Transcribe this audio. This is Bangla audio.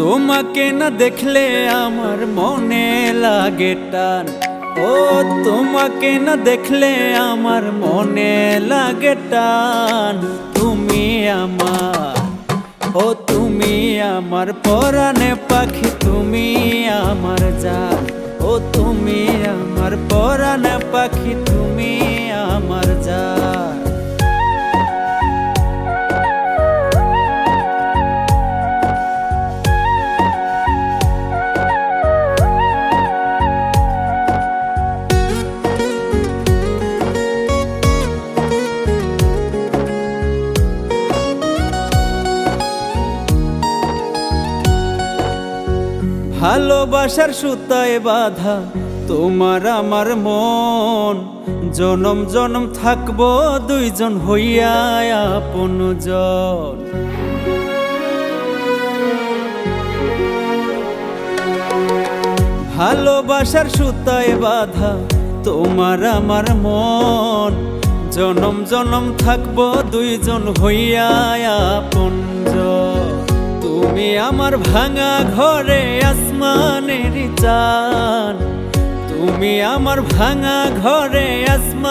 তোমাকে না দেখলে আমার মনে লাগে টান। ও তোমাকে না দেখলে আমার মনে লাগে টান। তুমি আমার, ও তুমি আমার পরাণে পাখি, তুমি আমার জান। ও তুমি আমার পরাণে পাখি, তুমি আমার জান। ভালোবাসার সুতায় বাঁধা তোমার আমার মন, জনম জনম থাকবো দুইজন হইয়া আপনজন। ভালোবাসার সুতায় বাঁধা তোমার আমার মন, জনম জনম থাকবো দুইজন হইয়া আপনজন। তুমি আমার ভাঙা ঘরে আসমানের চাঁদ, তুমি আমার ভাঙা ঘরে আসমান।